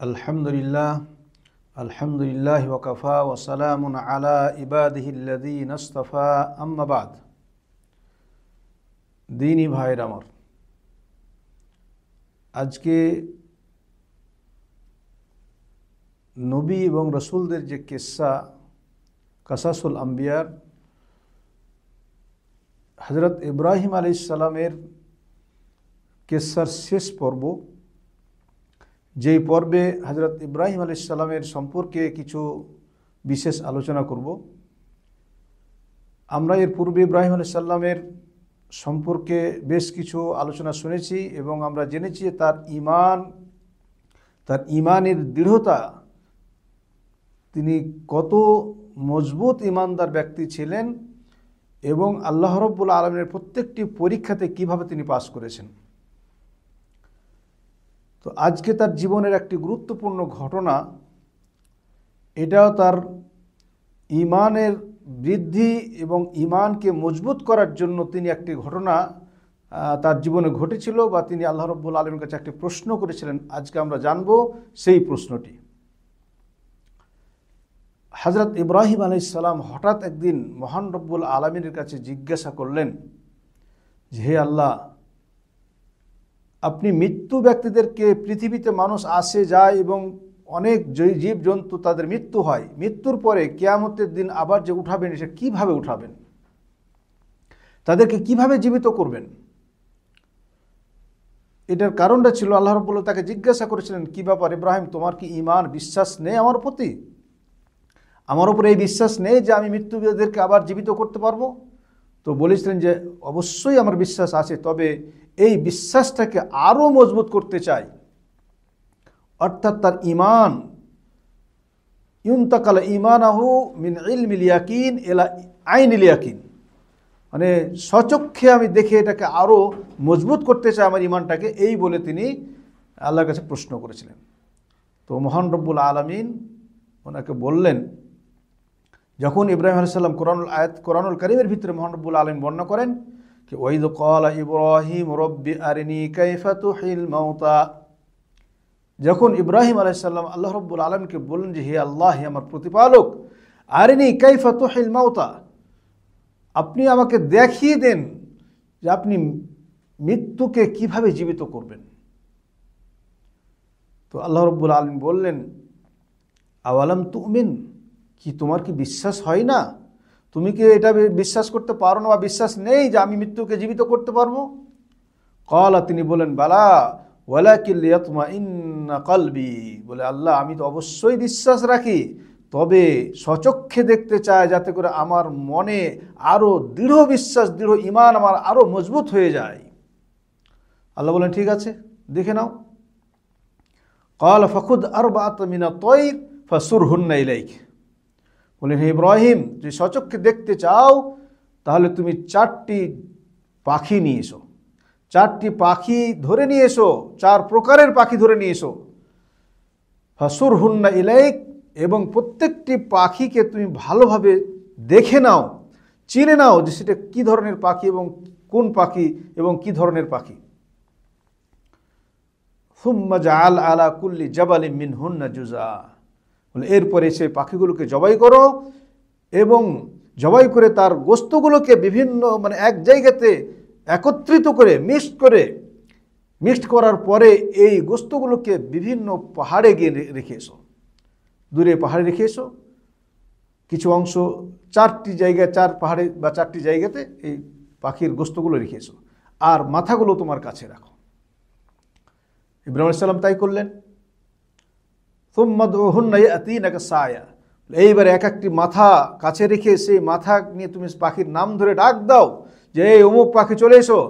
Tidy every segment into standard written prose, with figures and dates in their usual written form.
আলহামদুলিল্লাহ আলহামদুলিল্লাহ ওয়াকাফা ওয়া সালামুন আলা ইবাদিহিল্লাযীনা ইসতাফা আম্মা বাদ। দ্বীনী ভাইয়ের আমার, আজকে নবী এবং রসুলদের যে কিসসা কাসাসুল আম্বিয়ার হযরত ইব্রাহিম আলাইহিস সালামের কিসসার শেষ পর্ব, যেই পর্বে হযরত ইব্রাহিম আলাইহিস সালামের সম্পর্কে কিছু বিশেষ আলোচনা করব। আমরা এর পূর্বে ইব্রাহিম আলাইহিস সালামের সম্পর্কে বেশ কিছু আলোচনা শুনেছি এবং আমরা জেনেছি যে তার ঈমানের দৃঢ়তা, তিনি কত মজবুত ঈমানদার ব্যক্তি ছিলেন এবং আল্লাহ রাব্বুল আলামিনের প্রত্যেকটি পরীক্ষাতে কিভাবে তিনি পাস করেছেন। তো আজকে তার জীবনের একটি গুরুত্বপূর্ণ ঘটনা, এটাও তার ঈমানের বৃদ্ধি এবং ঈমানকে মজবুত করার জন্য তিনি একটি ঘটনা তার জীবনে ঘটেছিল বা তিনি আল্লাহ রাব্বুল আলামিনের কাছে একটি প্রশ্ন করেছিলেন। আজকে আমরা জানব সেই প্রশ্নটি। হযরত ইব্রাহিম আলাইহিস সালাম হঠাৎ একদিন মহান রব্বুল আলামিনের কাছে জিজ্ঞাসা করলেন যে, হে আল্লাহ, আপনি মৃত্যু ব্যক্তিদেরকে, পৃথিবীতে মানুষ আসে যায় এবং অনেক জীবজন্তু তাদের মৃত্যু হয়, মৃত্যুর পরে কিয়ামতের দিন আবার যে উঠাবেন, সে কীভাবে উঠাবেন, তাদেরকে কিভাবে জীবিত করবেন? এটার কারণটা ছিল আল্লাহ রাব্বুল তাকে জিজ্ঞাসা করেছিলেন, কি ব্যাপার ইব্রাহিম, তোমার কি ঈমান, বিশ্বাস নেই আমার প্রতি? আমার উপরে এই বিশ্বাস নেই যে আমি মৃত্যুদেরকে আবার জীবিত করতে পারবো? তো বলেছিলেন যে অবশ্যই আমার বিশ্বাস আছে, তবে এই বিশ্বাসটাকে আরও মজবুত করতে চাই। অর্থাৎ তার ঈমান, ইউনতাকাল ঈমানাহু মিন ইলমিল ইয়াকিন ইলা আইনিল ইয়াকিন, মানে স্বচক্ষে আমি দেখে এটাকে আরও মজবুত করতে চাই আমার ঈমানটাকে, এই বলে তিনি আল্লাহর কাছে প্রশ্ন করেছিলেন। তো মহান রব্বুল আলামিন ওনাকে বললেন, যখন ইব্রাহিম আলাইহিস সালাম কোরআনুল কারীমের ভিতরে মহান রব্বুল আলামিন বর্ণনা করেন যে ওয়াইদ ক্বালা ইব্রাহিম রব্বি আরিনি কাইফা তুহিল মাউতা, যখন ইব্রাহিম আলাইহিস সালাম আল্লাহ রাব্বুল আলামিনকে বললেন যে হে আল্লাহ, হে আমার প্রতিপালক, আরিনি কাইফা তুহিল মাউতা, আপনি আমাকে দেখিয়ে দেন যে আপনি মৃত্যুকে কিভাবে জীবিত করবেন। তো আল্লাহ রাব্বুল আলামিন বললেন, আওয়ালাম তুমিন, কি তোমার কি বিশ্বাস হয় না? তুমি কি এটা বিশ্বাস করতে পারো না বা বিশ্বাস নেই যে আমি মৃত্যুকে জীবিত করতে পারবো? ক্বালা, তিনি বলেন, বালা ওয়ালাকিন লিয়াতমাইন্না কলবি, বলে আল্লাহ, আমি তো অবশ্যই বিশ্বাস রাখি, তবে স্বচক্ষে দেখতে চাই যাতে করে আমার মনে আরও দৃঢ় বিশ্বাস, দৃঢ় ঈমান আমার আরও মজবুত হয়ে যায়। আল্লাহ বলেন, ঠিক আছে, দেখে নাও। ক্বালা ফাখুদ আরবাআত মিনাত তায়র ফাসুরহুন্না ইলাইক, বলেন হে ইব্রাহিম, যদি স্বচক্ষে দেখতে চাও তাহলে তুমি 4টি পাখি নিয়ে এসো, 4টি পাখি ধরে নিয়ে এসো, 4 প্রকারের পাখি ধরে নিয়ে এসো। ফাসুরহুন্না ইলাইক, এবং প্রত্যেকটি পাখিকে তুমি ভালোভাবে দেখে নাও, চিনে নাও যে সেটা কী ধরনের পাখি এবং কোন পাখি এবং কী ধরনের পাখি। সুম্মা জাআল আলা কুল্লি জাবালিন মিনহুন্না জুজা, বলে এরপরে সেই পাখিগুলোকে জবাই করো এবং জবাই করে তার গোস্তগুলোকে বিভিন্ন এক জায়গাতে একত্রিত করে মিক্সড করার পরে এই গোস্তগুলোকে বিভিন্ন পাহাড়ে গিয়ে রেখে এসো, দূরে পাহাড়ে রেখে এসো। কিছু অংশ 4টি জায়গায়, 4 পাহাড়ে বা 4টি জায়গাতে এই পাখির গোস্তগুলো রেখে এসো, আর মাথাগুলো তোমার কাছে রাখো। ইব্রাহিম আলাইহিস সালাম তাই করলেন। এইবারে এক একটি মাথা কাছে রেখে সেই মাথা নিয়ে তুমি পাখির নাম ধরে ডাক দাও যে এই অমুক পাখি চলে এসো।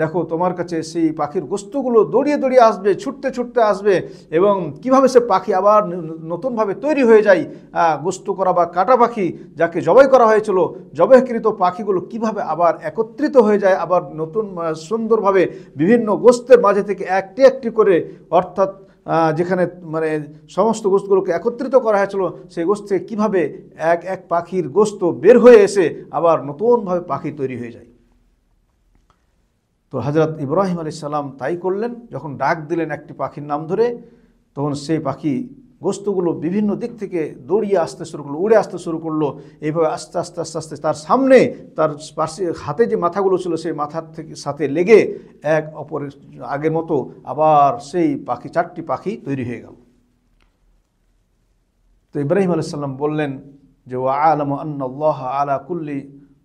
দেখো তোমার কাছে সেই পাখির গোস্তগুলো দৌড়িয়ে দৌড়িয়ে আসবে, ছুটতে ছুটতে আসবে, এবং কিভাবে সে পাখি আবার নতুনভাবে তৈরি হয়ে যায়, গোস্ত করা বা কাটা পাখি যাকে জবাই করা হয়েছিল, জবাইকৃত পাখিগুলো কিভাবে আবার একত্রিত হয়ে যায়, আবার নতুন সুন্দরভাবে বিভিন্ন গোস্তের মাঝে থেকে একটি একটি করে, অর্থাৎ যেখানে সমস্ত গোস্তগুলোকে একত্রিত করা হয়েছিল সেই গোস্তে কিভাবে এক এক পাখির গোস্ত বের হয়ে এসে আবার নতুনভাবে পাখি তৈরি হয়ে যায়। তো হযরত ইব্রাহিম আলাইহিস সালাম তাই করলেন। যখন ডাক দিলেন একটি পাখির নাম ধরে, তখন সেই পাখি গোস্তগুলো বিভিন্ন দিক থেকে দৌড়িয়ে আসতে শুরু করলো, উড়ে আসতে শুরু করলো। এইভাবে আস্তে আস্তে আস্তে আস্তে তার সামনে তার পাশে হাতে যে মাথাগুলো ছিল সেই মাথার থেকে সাথে লেগে এক অপরের আগের মতো আবার সেই পাখি 4টি পাখি তৈরি হয়ে গেল। তো ইব্রাহিম আলাইহিস সালাম বললেন যে ওয়ালামু আন্নাল্লাহ আলা কুল্লি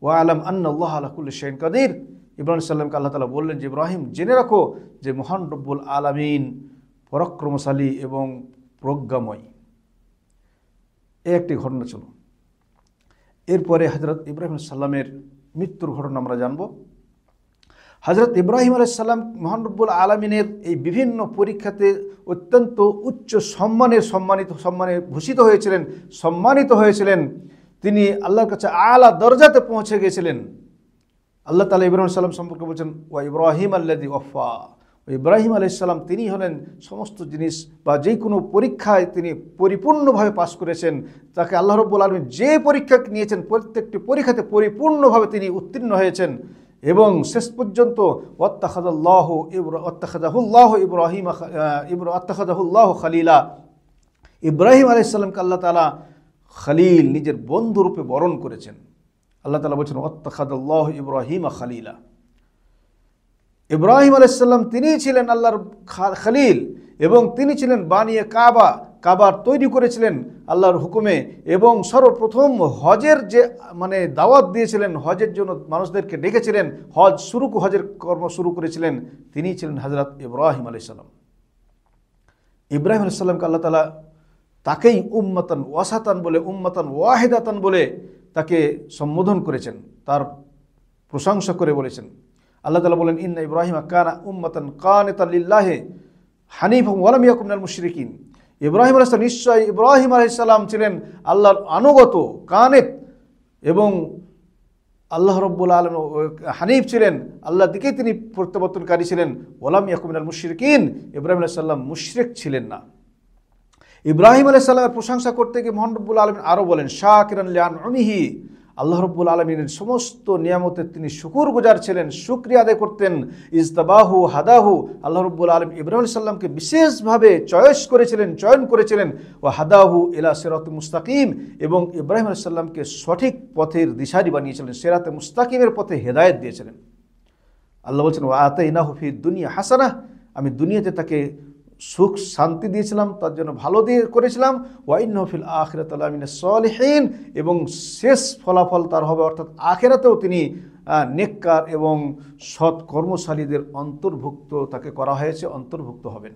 ওয়ালাম আন্নাল্লাহ আলা কুল্লি শাইইন কাদির। ইব্রাহিম সাল্লামকে আল্লাহ তাআলা বললেন যে ইব্রাহিম জেনে রাখো যে মহান রব্বুল আলামিন পরাক্রমশালী এবং প্রজ্ঞাময়। এই একটি ঘটনা ছিল। এরপরে হযরত ইব্রাহিম সাল্লামের মৃত্যুর ঘটনা আমরা জানব। হযরত ইব্রাহিম আলাইহিস সালাম মহান রব্বুল আলামিনের এই বিভিন্ন পরীক্ষাতে অত্যন্ত উচ্চ সম্মানে ভূষিত হয়েছিলেন, সম্মানিত হয়েছিলেন। তিনি আল্লাহর কাছে আলা দরজাতে পৌঁছে গিয়েছিলেন। আল্লাহ তাআলা ইব্রাহিম সাল্লাম সম্পর্কে বলছেন ওয়া ইব্রাহিম আল্লাযী ওয়াফা। ইব্রাহিম আলাইহিস সালাম তিনি হলেন সমস্ত জিনিস বা যে কোনো পরীক্ষায় তিনি পরিপূর্ণভাবে পাশ করেছেন। তাকে আল্লাহ রাব্বুল আলামিন যে পরীক্ষা নিয়েছেন প্রত্যেকটি পরীক্ষাতে পরিপূর্ণভাবে তিনি উত্তীর্ণ হয়েছেন এবং শেষ পর্যন্ত আত্তাখাযাহুল্লাহু খালিলা। ইব্রাহিম আলাইহিস সালামকে আল্লাহ তাআলা খলিল নিজের বন্ধুরূপে বরণ করেছেন। আল্লাহ তাআলা বলেছেন ওয়াত্তাখাযাল্লাহু ইব্রাহিমা খালিলা। ইব্রাহিম আলাইহিস সালাম তিনি ছিলেন আল্লাহর খলিল এবং তিনি ছিলেন বানিয়ে কাবার তৈরি করেছিলেন আল্লাহর হুকুমে এবং সর্বপ্রথম হজের যে দাওয়াত দিয়েছিলেন, হজের জন্য মানুষদেরকে ডেকেছিলেন, হজের কর্ম শুরু করেছিলেন, তিনি ছিলেন হযরত ইব্রাহিম আলাইহিস সালাম। ইব্রাহিম আলাইহিস সালামকে আল্লাহ তাআলা তাকেই উম্মাতান ওয়াসাতান বলে, উম্মাতান ওয়াহিদাতান বলে তাকে সম্বোধন করেছেন, তার প্রশংসা করে বলেছেন। আল্লাহ তাআলা বলেন ইন্না ইব্রাহিম কানা উম্মাতান কানিতান লিল্লাহি হানিফান ওয়া লাম ইয়াকুন মিনাল মুশরিকিন। ইব্রাহিম আলাইহিস সালাম, নিশ্চয় ইব্রাহিম আলাইহিস সালাম ছিলেন আল্লাহর আনুগত, কানিত এবং আল্লাহ রাব্বুল আলামিন হানিফ ছিলেন, আল্লাহর দিকেই তিনি প্রত্যাবর্তনকারী ছিলেন। ওয়া লাম ইয়াকুন মিনাল মুশরিকিন, ইব্রাহিম আলাইহিস সালাম মুশরিক ছিলেন না। ইব্রাহিম আলাইহিস সালামের প্রশংসা করতে গিয়ে মহান রব্বুল আলামিন আরও বলেন শাকিরান লিআনউমিহি। আল্লাহ রব্বুল আলামিনের সমস্ত নিয়ামতের তিনি শুকরগুজার ছিলেন, শুকরিয়া আদায় করতেন। ইজতাবাহু হাদাহু, আল্লাহ রব্বুল আলামিন ইব্রাহিম আলাইহিস সালামকে বিশেষভাবে চয়ন করেছিলেন। ও হাদাহু ইলা সিরাতুল মুস্তাকিম, এবং ইব্রাহিম আলাইহিস সালামকে সঠিক পথের দিশারি বানিয়েছিলেন, সিরাতে মুস্তাকিমের পথে হেদায়েত দিয়েছিলেন। আল্লাহ বলছেন ওয়া আতাইনাহু ফিদ দুনিয়া হাসানাহ, আমি দুনিয়াতে তাকে সুখ শান্তি দিয়েছিলাম, তার জন্য ভালো দিয়ে করেছিলাম। ওয়া ইন্নাহু ফিল আখিরাতি লামিনাস সলিহিন, এবং শেষ ফলাফল তার হবে, অর্থাৎ আখিরাতেও তিনি নেককার এবং সৎ কর্মশালীদের অন্তর্ভুক্ত তাকে করা হয়েছে, অন্তর্ভুক্ত হবেন।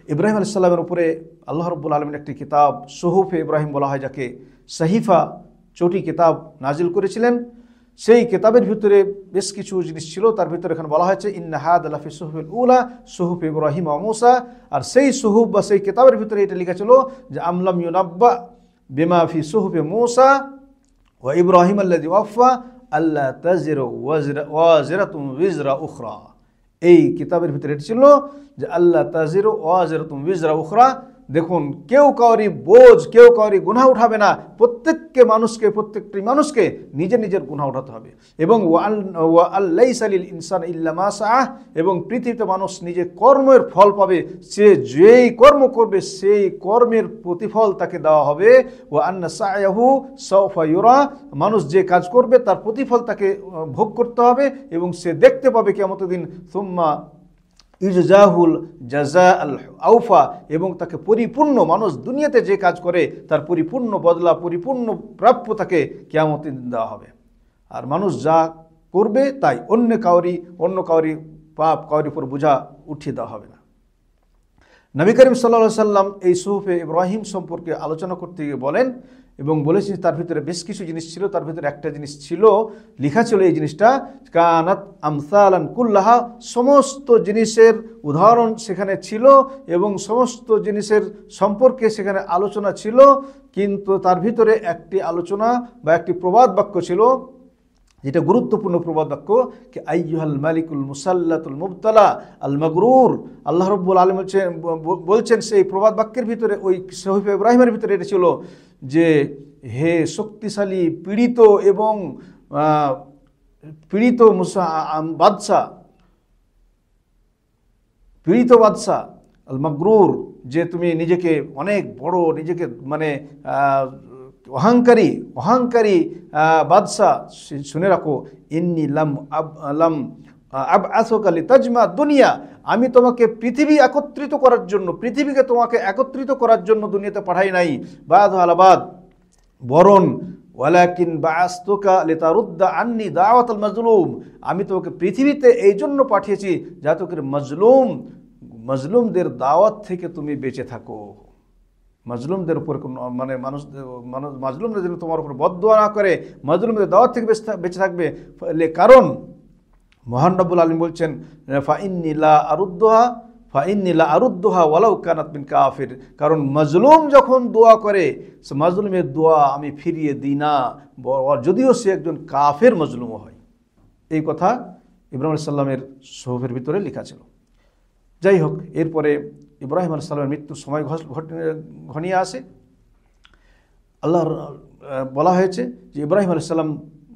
ইব্রাহিম আলাইহিস সালামের উপরে আল্লাহ রাব্বুল আলামিন একটি কিতাব সুহুফে ইব্রাহিম বলা হয়, যাকে সহিফা, চটি কিতাব নাজিল করেছিলেন। সেই কিতাবের ভিতরে বেশ কিছু জিনিস ছিল, তার ভিতরে এখানে বলা হয়েছে ইন্না হাযা লাফি সুহুফিল উলা সুহুফি ইব্রাহিম ওয়া মূসা। আর সেই সুহুফ বা সেই কিতাবের ভিতরে এটা লেখা ছিল যে আমলাম ইউনাব্বা বিমা ফি সুহুফি মূসা ওয়া ইব্রাহিম আল্লাযী ওয়াফা আল্লা তাজিরু ওয়াজিরাতুম উযরা উখরা। এই কিতাবের ভিতরে এটা ছিল যে আল্লা তাজিরু ওয়াজিরাতুম উযরা উখরা, দেখুন কেউ কাউরি বোঝ, কেউ কাউরি গুনাহ উঠাবে না, প্রত্যেকটি মানুষকে নিজের গুনাহ উঠাতে হবে। এবং ওয়া আল্লাইসা লিল ইনসানি ইল্লা মা সাআহ, এবং পৃথিবীতে মানুষ নিজে কর্মের ফল পাবে, সে যেই কর্ম করবে সেই কর্মের প্রতিফল তাকে দেওয়া হবে। ওয়া আন্না সা'য়াহু সাওফা ইউরা, মানুষ যে কাজ করবে তার প্রতিফল তাকে ভোগ করতে হবে এবং সে দেখতে পাবে কিয়ামতের দিন। সুম্মা ইজজাহুল জাজা আল আউফা, এবং তাকে পরিপূর্ণ, মানুষ দুনিয়াতে যে কাজ করে তার পরিপূর্ণ বদলা, পরিপূর্ণ প্রাপ্য তাকে কিয়ামতের দিন দেওয়া হবে। আর মানুষ যা করবে তাই অন্য কাউরি পাপ কাউরির উপর বোঝা উঠিয়ে দেওয়া হবে না। নবী করিম সাল্লাল্লাহু আলাইহি সাল্লাম এই সুহুফে ইব্রাহিম সম্পর্কে আলোচনা করতে গিয়ে বলেন এবং বলেছি তার ভিতরে বেশ কিছু জিনিস ছিল, তার ভিতরে একটা জিনিস ছিল, লেখা ছিল এই জিনিসটা কানাত আমসালান কুল্লাহা, সমস্ত জিনিসের উদাহরণ সেখানে ছিল এবং সমস্ত জিনিসের সম্পর্কে সেখানে আলোচনা ছিল। কিন্তু তার ভিতরে একটি আলোচনা বা একটি প্রবাদ বাক্য ছিল, যেটা গুরুত্বপূর্ণ প্রবাদ বাক্য, কি আইয়ুহাল মালিকুল মুসাল্লাতুল মুবতালা আল মাগরুর। আল্লাহ রাব্বুল আলামিন বলছেন সেই প্রবাদ বাক্যের ভিতরে, ওই সুহুফে ইব্রাহিমের ভিতরে এটা ছিল যে হে শক্তিশালী পীড়িত এবং পীড়িত বাদশা আল মাগরুর, যে তুমি নিজেকে অনেক বড়, নিজেকে মানে অহংকারী বাদশা, শুনে রাখো, ইন্নী লাম আবআসুকা লিতাজমা দুনিয়া, আমি তোমাকে পৃথিবী একত্রিত করার জন্য, পৃথিবীকে তোমাকে একত্রিত করার জন্য দুনিয়াতে পাঠাই নাই, বাদ আলাবাদ, বরং ওয়ালাকিন বাআসতুকা লিতারুদ্দা আন্নি দাওয়াতাল মাজলুম, আমি তোমাকে পৃথিবীতে এই জন্য পাঠিয়েছি যাতে করে মাজলুমদের দাওয়াত থেকে তুমি বেঁচে থাকো। মাজলুমদের উপর মানে মাজলুমরা যেন তোমার উপর বদদোয়া না করে, মাজলুমদের দাওয়াত থেকে বেঁচে থাকবে। কারণ মহান রব্বুল আলামিন বলছেন, ফাইন্নী লা আরুদ্দুহা ওয়ালাউ কানাত মিন কাফির, কারণ মাজলুম যখন দোয়া করে, সে মাজলুমের দোয়া আমি ফিরিয়ে দিই না, যদিও সে একজন কাফের মাজলুম হয়। এই কথা ইব্রাহিম আলাইহিস সালামের সোহফের ভিতরে লেখা ছিল। যাই হোক, এরপরে ইব্রাহিম আলাইহিস সালামের মৃত্যুর সময় ঘনিয়ে আসে। আল্লাহর বলা হয়েছে যে ইব্রাহিম আলাইহিস সালাম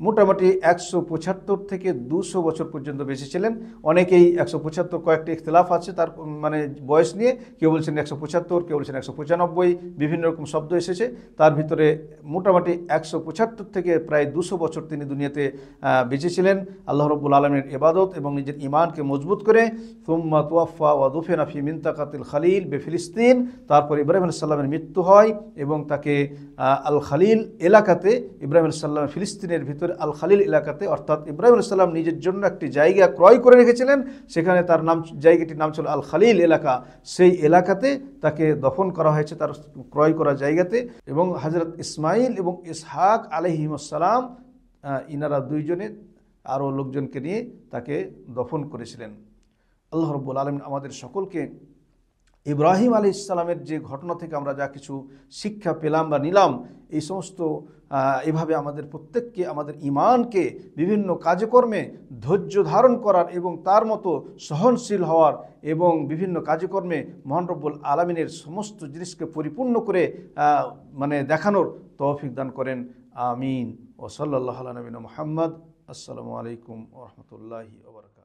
মোটামুটি 175 থেকে 200 বছর পর্যন্ত বেঁচে ছিলেন। অনেকেই 175, কয়েকটি ইখতিলাফ আছে তার মানে বয়স নিয়ে, কেউ বলছেন 175, কেউ বলছেন 195, বিভিন্ন রকম শব্দ এসেছে। তার ভিতরে মোটামুটি 175 থেকে প্রায় 200 বছর তিনি দুনিয়াতে বেঁচে ছিলেন আল্লাহ রাব্বুল আলামিনের ইবাদত এবং নিজের ঈমানকে মজবুত করে। সুম্মা তুওয়াফা ওয়া দুফিনা ফি মিনতাকাতিল খালিল ফিলিস্তিন, তারপর ইব্রাহিম আলাইহিস সালামের মৃত্যু হয় এবং তাকে আল খালিল এলাকাতে, ইব্রাহিম আলাইহিস সালাম ফিলিস্তিনের ভিতরে আল খালিল এলাকাতে, অর্থাৎ ইব্রাহিম আলাইহিস সালাম নিজের জন্য একটি জায়গা ক্রয় করে রেখেছিলেন, সেখানে তার জায়গাটির নাম ছিল আল খালিল এলাকা, সেই এলাকাতে তাকে দফন করা হয়েছে, তার ক্রয় করা জায়গাতে। এবং হযরত ইসমাইল এবং ইসহাক আলাইহিমুস সালাম, ইনারা দুইজনে আরও লোকজনকে নিয়ে তাকে দফন করেছিলেন। আল্লাহ রাব্বুল আলামিন আমাদের সকলকে ইব্রাহিম আলাইহিস সালামের যে ঘটনা থেকে আমরা যা কিছু শিক্ষা পেলাম বা নিলাম, এই সমস্ত এভাবে আমাদের প্রত্যেককে আমাদের ঈমানকে বিভিন্ন কাজকর্মে ধৈর্য ধারণ করার এবং তার মতো সহনশীল হওয়ার এবং বিভিন্ন কাজকর্মে মহান রব্বুল আলামিনের সমস্ত জিনিসকে পরিপূর্ণ করে মানে দেখানোর তৌফিক দান করেন। আমিন। ও সাল্লাল্লাহু আলা নবিয়িনা মুহাম্মদ। আসসালামু আলাইকুম ওয়া রাহমাতুল্লাহি ওয়া বারাকাতুহু।